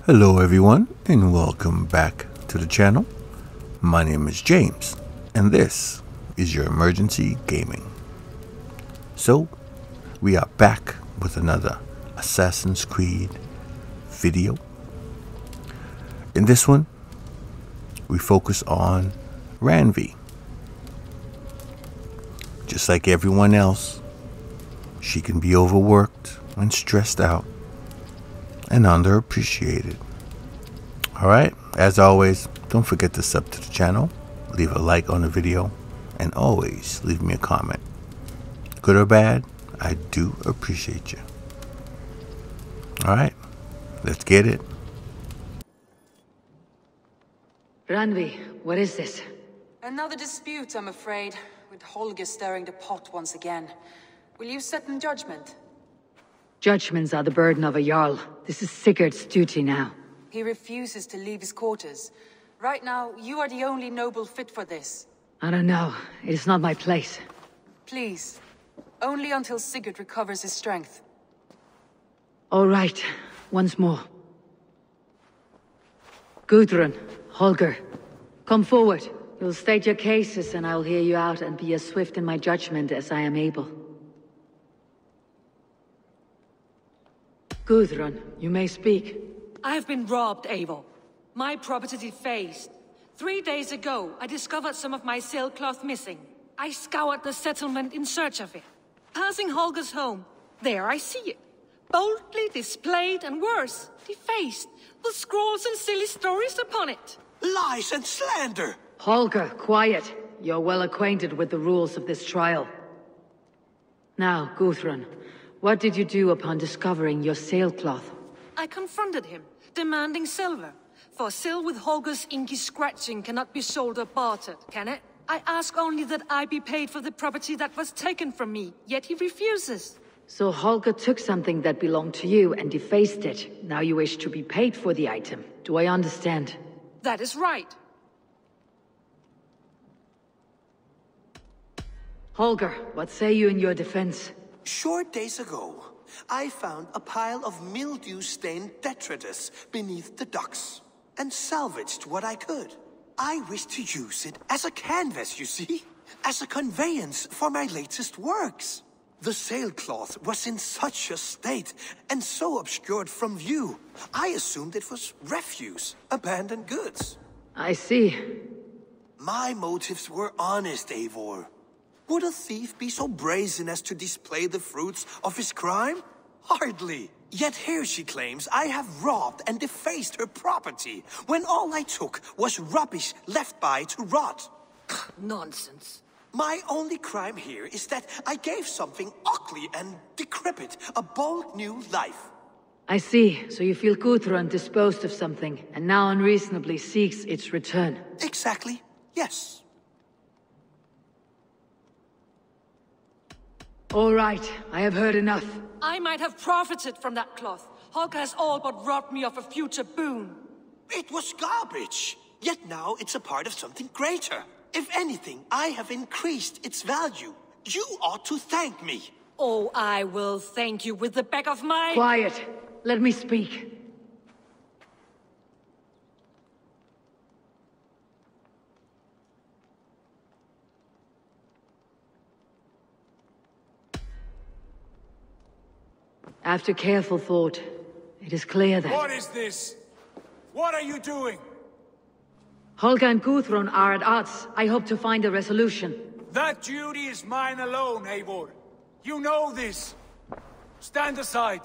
Hello everyone and welcome back to the channel. My name is James and this is your emergency gaming. So we are back with another Assassin's Creed video. In this one we focus on Randvi. Just like everyone else, she can be overworked and stressed out and underappreciated. Alright, as always, don't forget to sub to the channel, leave a like on the video, and always leave me a comment. Good or bad, I do appreciate you. Alright, let's get it. Randvi, what is this? Another dispute, I'm afraid, with Holger stirring the pot once again. Will you sit in judgment? Judgments are the burden of a Jarl. This is Sigurd's duty now. He refuses to leave his quarters. Right now, you are the only noble fit for this. I don't know. It is not my place. Please. Only until Sigurd recovers his strength. All right. Once more. Gudrun, Holger, come forward. You'll state your cases and I'll hear you out and be as swift in my judgment as I am able. Gudrun, you may speak. I have been robbed, Eivor. My property defaced. 3 days ago, I discovered some of my sailcloth missing. I scoured the settlement in search of it. Passing Holger's home, there I see it. Boldly displayed and worse, defaced, with scrolls and silly stories upon it. Lies and slander! Holger, quiet. You're well acquainted with the rules of this trial. Now, Gudrun, what did you do upon discovering your sailcloth? I confronted him, demanding silver. For sil with Holger's inky scratching cannot be sold or bartered, can it? I ask only that I be paid for the property that was taken from me, yet he refuses. So Holger took something that belonged to you and defaced it. Now you wish to be paid for the item. Do I understand? That is right. Holger, what say you in your defense? Short days ago, I found a pile of mildew-stained detritus beneath the docks, and salvaged what I could. I wish to use it as a canvas, you see? As a conveyance for my latest works. The sailcloth was in such a state, and so obscured from view, I assumed it was refuse, abandoned goods. I see. My motives were honest, Eivor. Would a thief be so brazen as to display the fruits of his crime? Hardly. Yet here she claims I have robbed and defaced her property, when all I took was rubbish left by to rot. Nonsense. My only crime here is that I gave something ugly and decrepit a bold new life. I see. So you feel Gudrun disposed of something, and now unreasonably seeks its return. Exactly, yes. All right, I have heard enough. I might have profited from that cloth. Holger has all but robbed me of a future boon. It was garbage, yet now it's a part of something greater. If anything, I have increased its value. You ought to thank me. Oh, I will thank you with the back of my... Quiet. Let me speak. After careful thought, it is clear that... What is this? What are you doing? Holger and Gudrun are at odds. I hope to find a resolution. That duty is mine alone, Eivor. You know this. Stand aside.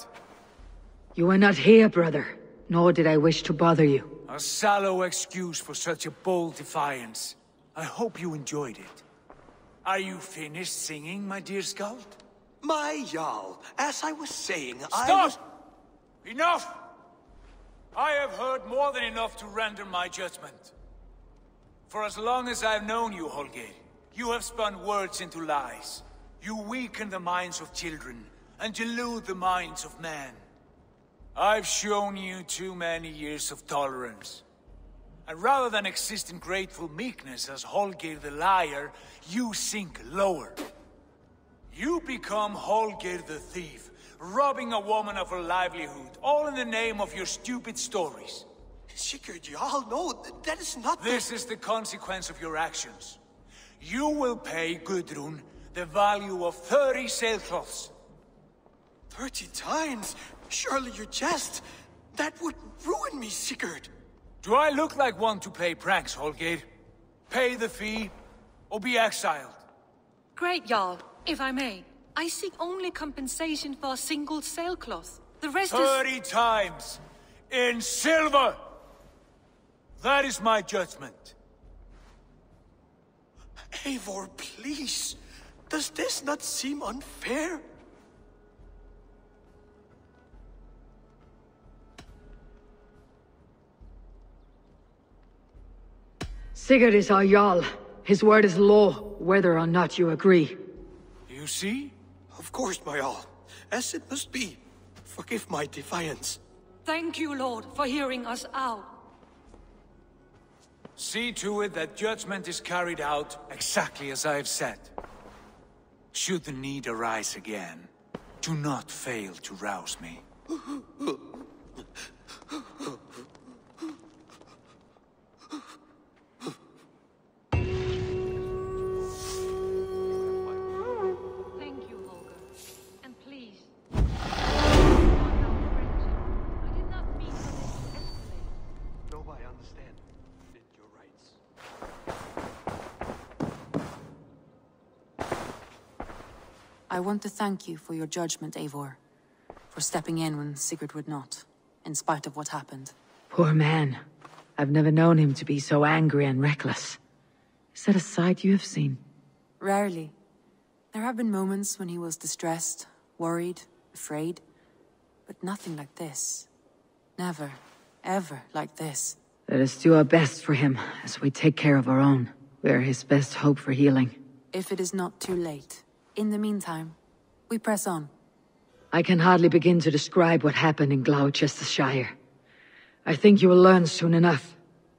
You were not here, brother. Nor did I wish to bother you. A sallow excuse for such a bold defiance. I hope you enjoyed it. Are you finished singing, my dear Skald? My Jarl, as I was saying, Stop! Enough! I have heard more than enough to render my judgment. For as long as I've known you, Holger, you have spun words into lies. You weaken the minds of children, and delude the minds of men. I've shown you too many years of tolerance. And rather than exist in grateful meekness as Holger the liar, you sink lower. You become Holger the thief, robbing a woman of her livelihood, all in the name of your stupid stories. Sigurd, Jarl, no, that is not This is the consequence of your actions. You will pay Gudrun the value of 30 sailcloths. 30 times? Surely you jest. That would ruin me, Sigurd. Do I look like one to play pranks, Holgeir? Pay the fee, or be exiled. Great, Jarl. If I may, I seek only compensation for a single sailcloth. The rest 30 times! In silver! That is my judgment. Eivor, please. Does this not seem unfair? Sigurd is our Jarl. His word is law, whether or not you agree. You see? Of course, my Jarl. As it must be. Forgive my defiance. Thank you, Lord, for hearing us out. See to it that judgment is carried out exactly as I have said. Should the need arise again, do not fail to rouse me. Thank you, Holger. And please, I did not mean for this to escalate. No, I understand. Your rights. I want to thank you for your judgment, Eivor. For stepping in when Sigurd would not, in spite of what happened. Poor man. I've never known him to be so angry and reckless. Is that a side you have seen? Rarely. There have been moments when he was distressed, worried, afraid. But nothing like this. Never, ever like this. Let us do our best for him, as we take care of our own. We are his best hope for healing. If it is not too late. In the meantime, we press on. I can hardly begin to describe what happened in Gloucestershire. I think you will learn soon enough.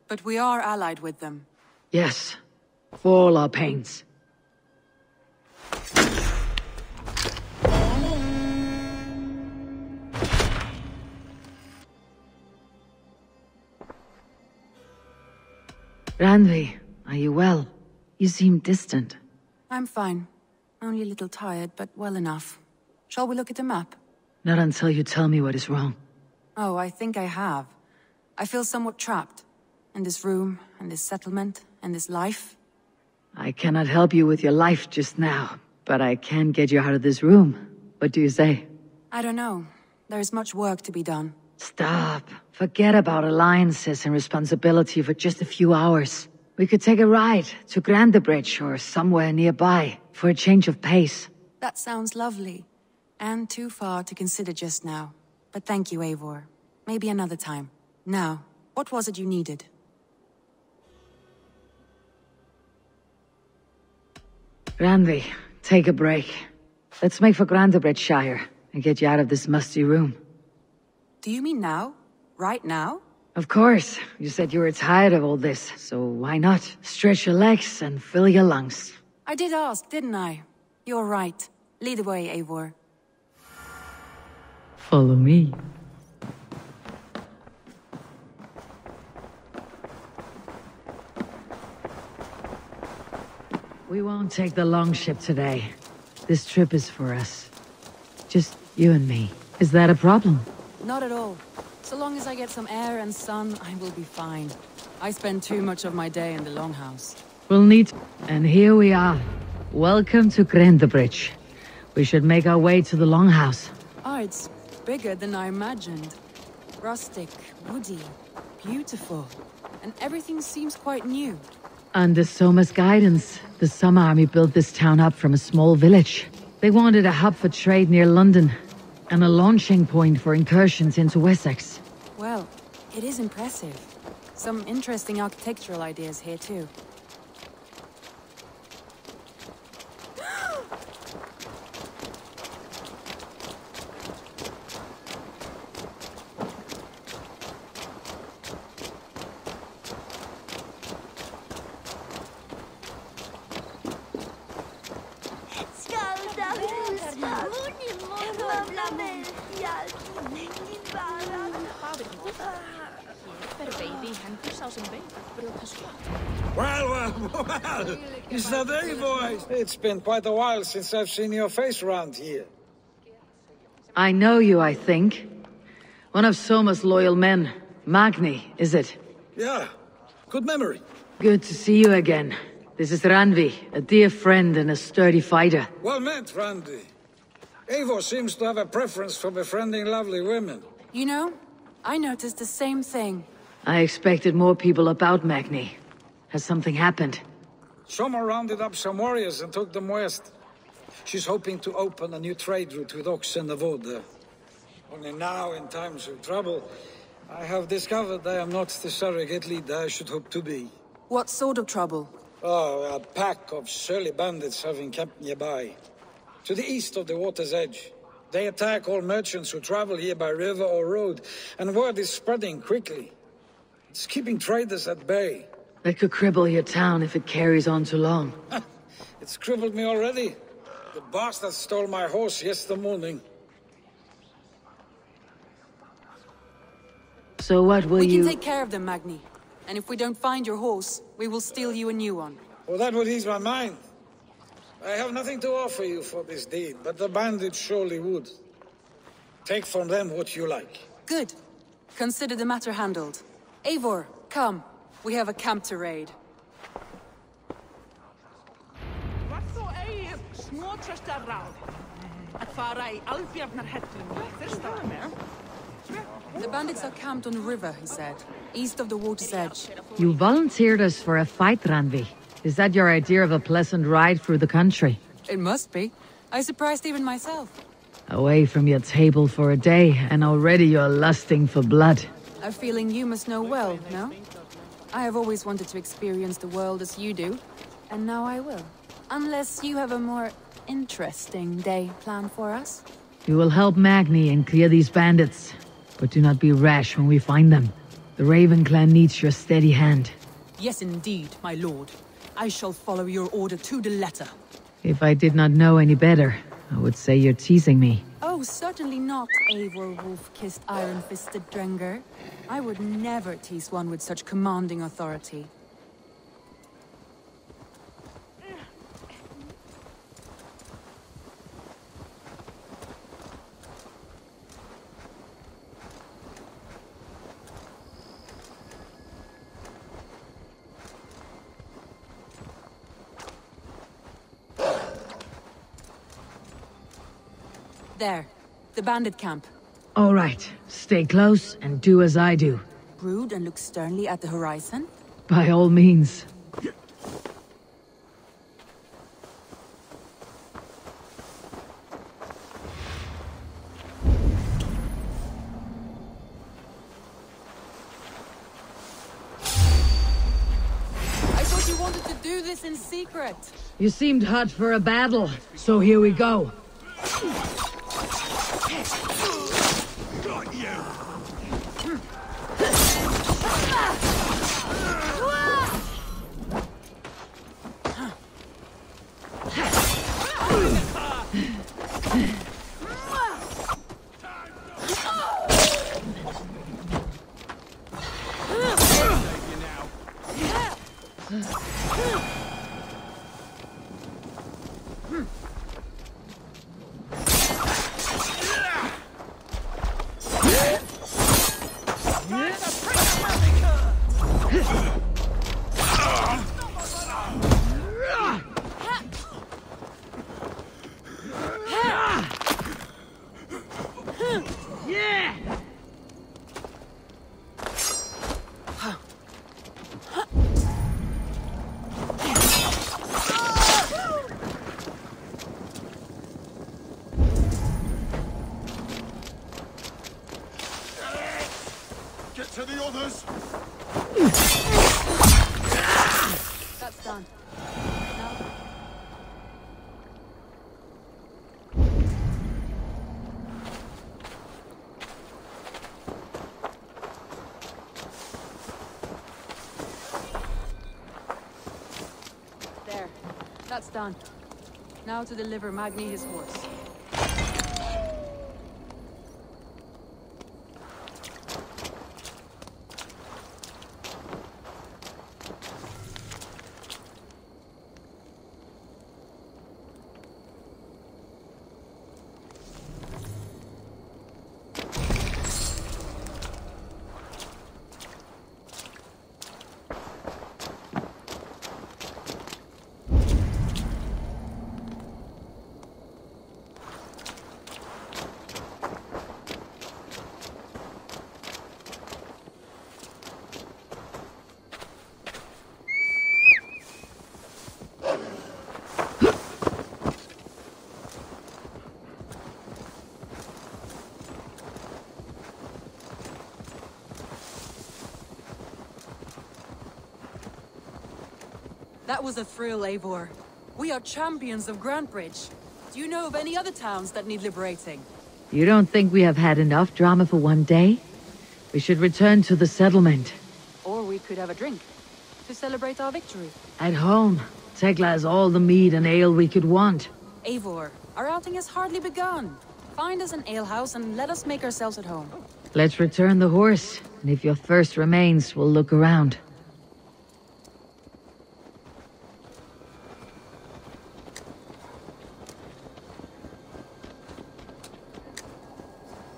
But we are allied with them. Yes, for all our pains. Randvi, are you well? You seem distant. I'm fine. Only a little tired, but well enough. Shall we look at the map? Not until you tell me what is wrong. Oh, I think I have. I feel somewhat trapped. In this room, and this settlement, and this life. I cannot help you with your life just now, but I can get you out of this room. What do you say? I don't know. There is much work to be done. Stop. Forget about alliances and responsibility for just a few hours. We could take a ride to Randvi'S or somewhere nearby for a change of pace. That sounds lovely. And too far to consider just now. But thank you, Eivor. Maybe another time. Now, what was it you needed? Randvi, take a break. Let's make for Randvi'S and get you out of this musty room. Do you mean now? Right now? Of course. You said you were tired of all this, so why not? Stretch your legs and fill your lungs. I did ask, didn't I? You're right. Lead the way, Eivor. Follow me. We won't take the long ship today. This trip is for us. Just you and me. Is that a problem? Not at all. So long as I get some air and sun, I will be fine. I spend too much of my day in the longhouse. We'll need... And here we are. Welcome to Randvi'S. We should make our way to the longhouse. Oh, it's bigger than I imagined. Rustic, woody, beautiful. And everything seems quite new. Under Soma's guidance, the Summer Army built this town up from a small village. They wanted a hub for trade near London, and a launching point for incursions into Wessex. Well, it is impressive. Some interesting architectural ideas here too. Well, is that Eivor? It's been quite a while since I've seen your face around here. I know you, I think. One of Soma's loyal men. Magni, is it? Yeah, good memory. Good to see you again. This is Randvi, a dear friend and a sturdy fighter. Well met, Randy. Eivor seems to have a preference for befriending lovely women. You know, I noticed the same thing. I expected more people about Magni. Has something happened? Soma rounded up some warriors and took them west. She's hoping to open a new trade route with Ox and Avod there. Only now, in times of trouble, I have discovered I am not the surrogate leader I should hope to be. What sort of trouble? Oh, a pack of surly bandits have encamped nearby. To the east of the water's edge. They attack all merchants who travel here by river or road, and word is spreading quickly. It's keeping traders at bay. That could cripple your town if it carries on too long. It's crippled me already. The bastard stole my horse yesterday morning. So what will We you... can take care of them, Magni. And if we don't find your horse, we will steal you a new one. Well, that would ease my mind. I have nothing to offer you for this deed, but the bandits surely would. Take from them what you like. Good. Consider the matter handled. Eivor, come. We have a camp to raid. The bandits are camped on the river, he said. East of the water's edge. You volunteered us for a fight, Randvi. Is that your idea of a pleasant ride through the country? It must be. I surprised even myself. Away from your table for a day, and already you're lusting for blood. A feeling you must know well, no? I have always wanted to experience the world as you do, and now I will. Unless you have a more interesting day planned for us? You will help Magni and clear these bandits, but do not be rash when we find them. The Raven clan needs your steady hand. Yes, indeed, my lord. I shall follow your order to the letter. If I did not know any better, I would say you're teasing me. Oh, certainly not, Eivor wolf-kissed iron-fisted Drenger. I would never tease one with such commanding authority. There, the bandit camp. All right, stay close and do as I do. Brood and look sternly at the horizon? By all means. I thought you wanted to do this in secret. You seemed hot for a battle, so here we go. Got you! Get to the others! That's done. There. That's done. Now to deliver Magni his horse. That was a thrill, Eivor. We are champions of Grantbridge. Do you know of any other towns that need liberating? You don't think we have had enough drama for one day? We should return to the settlement. Or we could have a drink to celebrate our victory. At home, Tekla has all the mead and ale we could want. Eivor, our outing has hardly begun. Find us an alehouse and let us make ourselves at home. Let's return the horse, and if your thirst remains, we'll look around.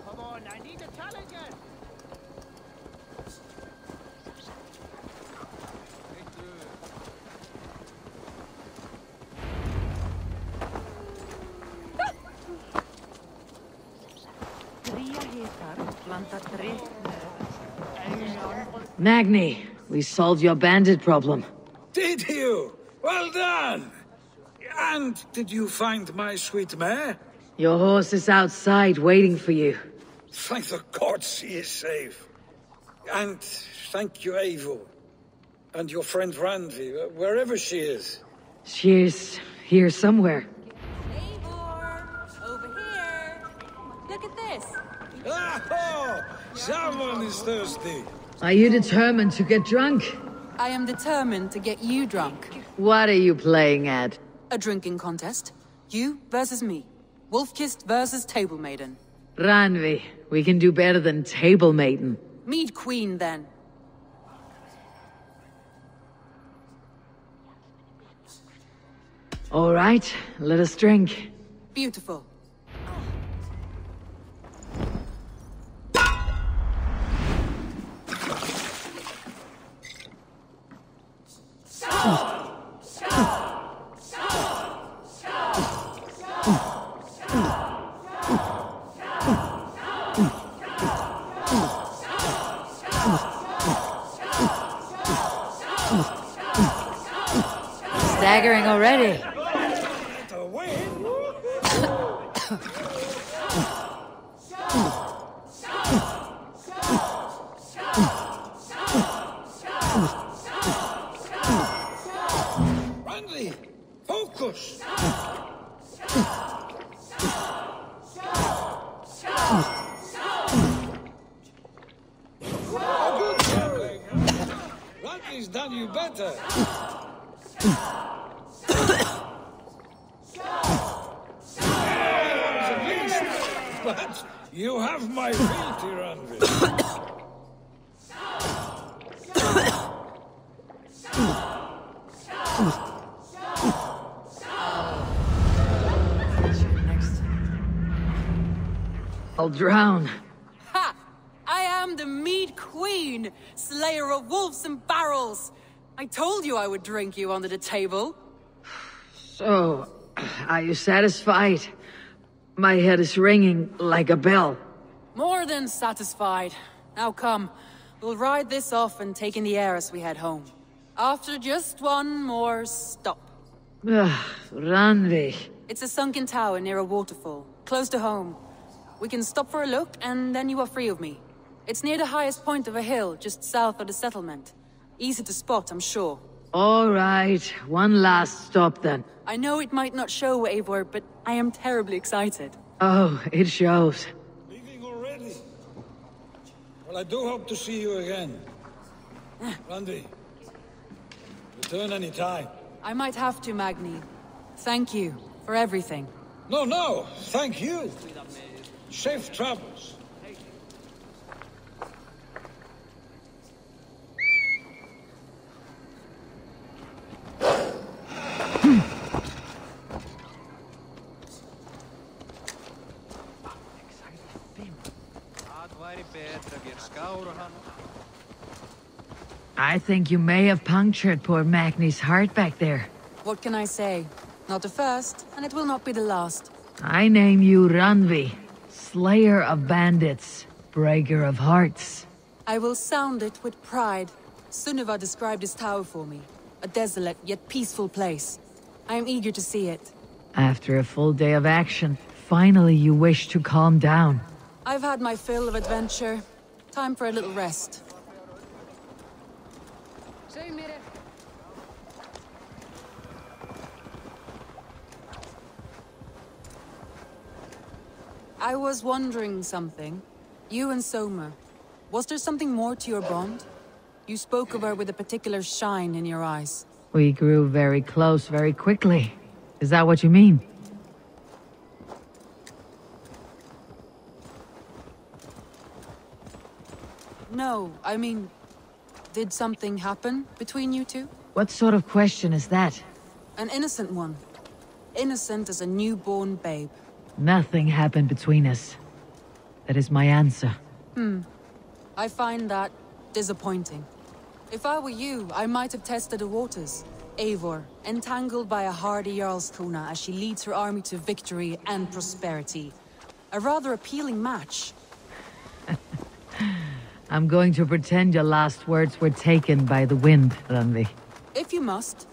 Come on, I need a challenger. Magni, we solved your bandit problem. Did you? Well done! And did you find my sweet mare? Your horse is outside waiting for you. Thank the gods she is safe. And thank you, Eivor. And your friend Randvi, wherever she is. She's here somewhere. Eivor, over here. Look at this. Oh, someone is thirsty. Are you determined to get drunk? I am determined to get you drunk. What are you playing at? A drinking contest. You versus me. Wolf-kissed versus table maiden. Randvi, we can do better than table maiden. Mead queen, then. All right, let us drink. Beautiful. Staggering already. To win? Randy, focus! Oh, good gambling. Randy's done you better. But you have my feet, Randvi. I'll drown. Ha! I am the mead queen, slayer of wolves and barrels. I told you I would drink you under the table. So, are you satisfied? My head is ringing like a bell. More than satisfied. Now come, we'll ride this off and take in the air as we head home. After just one more stop. Randvi. It's a sunken tower near a waterfall, close to home. We can stop for a look, and then you are free of me. It's near the highest point of a hill, just south of the settlement. Easy to spot, I'm sure. All right, one last stop then. I know it might not show, Eivor, but I am terribly excited. Oh, it shows. Leaving already? Well, I do hope to see you again. Randy, return any time. I might have to, Magni. Thank you for everything. No, thank you. Safe travels. I think you may have punctured poor Magni's heart back there. What can I say? Not the first, and it will not be the last. I name you Randvi, slayer of bandits, breaker of hearts. I will sound it with pride. Sunniva described this tower for me. A desolate yet peaceful place. I am eager to see it. After a full day of action, finally you wish to calm down. I've had my fill of adventure. Time for a little rest. I was wondering something. You and Soma, was there something more to your bond? You spoke of her with a particular shine in your eyes. We grew very close very quickly. Is that what you mean? No, I mean, did something happen between you two? What sort of question is that? An innocent one. Innocent as a newborn babe. Nothing happened between us. That is my answer. I find that disappointing. If I were you, I might have tested the waters. Eivor, entangled by a hardy Jarlskona as she leads her army to victory and prosperity. A rather appealing match. I'm going to pretend your last words were taken by the wind, Randvi. If you must.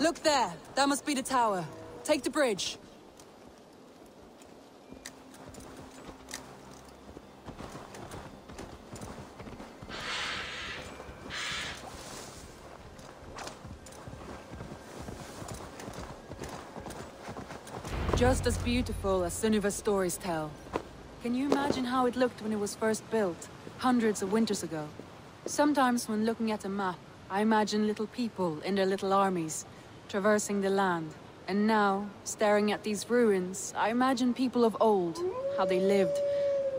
Look there! That must be the tower. Take the bridge. Just as beautiful as Sunniva's stories tell. Can you imagine how it looked when it was first built, hundreds of winters ago? Sometimes when looking at a map, I imagine little people in their little armies, traversing the land. And now, staring at these ruins, I imagine people of old, how they lived,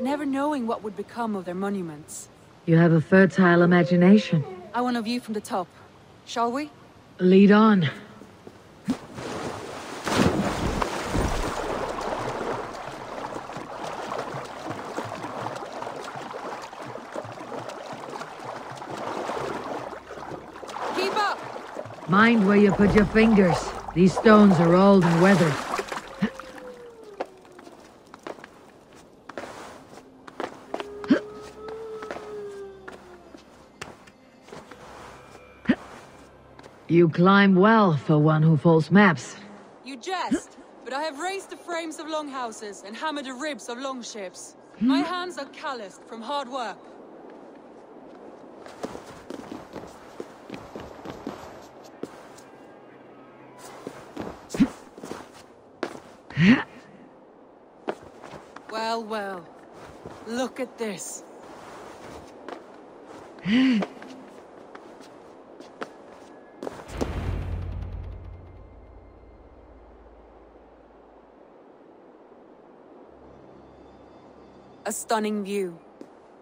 never knowing what would become of their monuments. You have a fertile imagination. I want a view from the top. Shall we? Lead on. Keep up! Mind where you put your fingers. These stones are old and weathered. You climb well for one who folds maps. You jest, but I have raised the frames of longhouses and hammered the ribs of longships. My hands are calloused from hard work. Well, well. Look at this. A stunning view.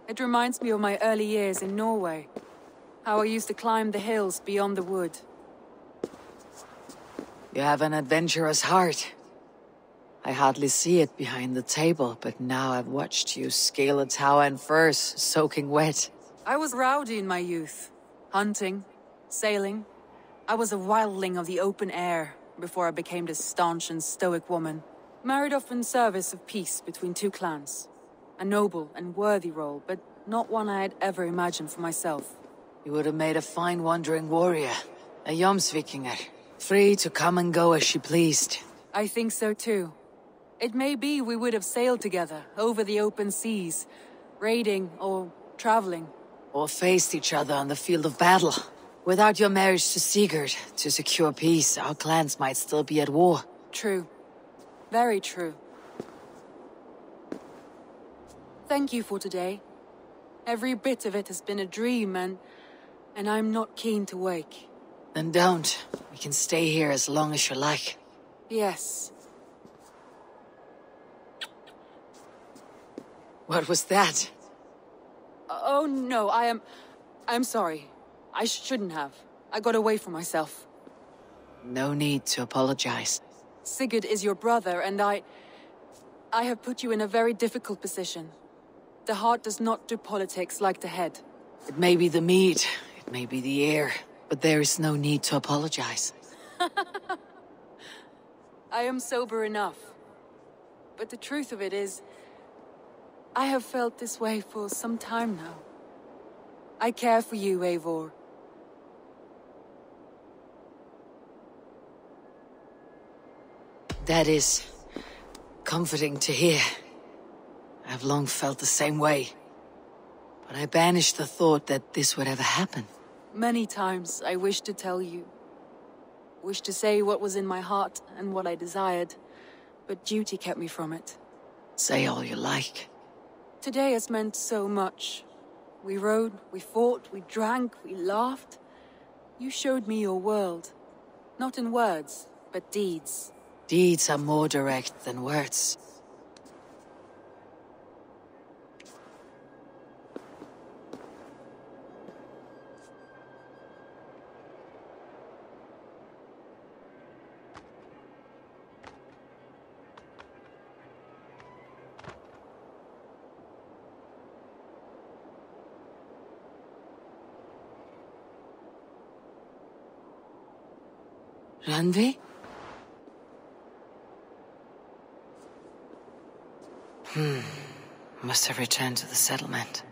It reminds me of my early years in Norway. How I used to climb the hills beyond the wood. You have an adventurous heart. I hardly see it behind the table, but now I've watched you scale a tower in furs, soaking wet. I was rowdy in my youth. Hunting, sailing. I was a wildling of the open air before I became this staunch and stoic woman. Married off in service of peace between two clans. A noble and worthy role, but not one I had ever imagined for myself. You would have made a fine wandering warrior, a Jomsvikinger, free to come and go as she pleased. I think so too. It may be we would have sailed together over the open seas, raiding or traveling. Or faced each other on the field of battle. Without your marriage to Sigurd, to secure peace, our clans might still be at war. True. Very true. Thank you for today. Every bit of it has been a dream, and I'm not keen to wake. Then don't. We can stay here as long as you like. Yes. What was that? Oh no, I'm sorry. I shouldn't have. I got away from myself. No need to apologize. Sigurd is your brother, and I have put you in a very difficult position. The heart does not do politics like the head. It may be the meat, it may be the air, but there is no need to apologize. I am sober enough. But the truth of it is, I have felt this way for some time now. I care for you, Eivor. That is comforting to hear. I've long felt the same way. But I banished the thought that this would ever happen. Many times I wished to tell you. Wished to say what was in my heart and what I desired, but duty kept me from it. Say all you like. Today has meant so much. We rode, we fought, we drank, we laughed. You showed me your world. Not in words, but deeds. Deeds are more direct than words. Randvi? Must have returned to the settlement.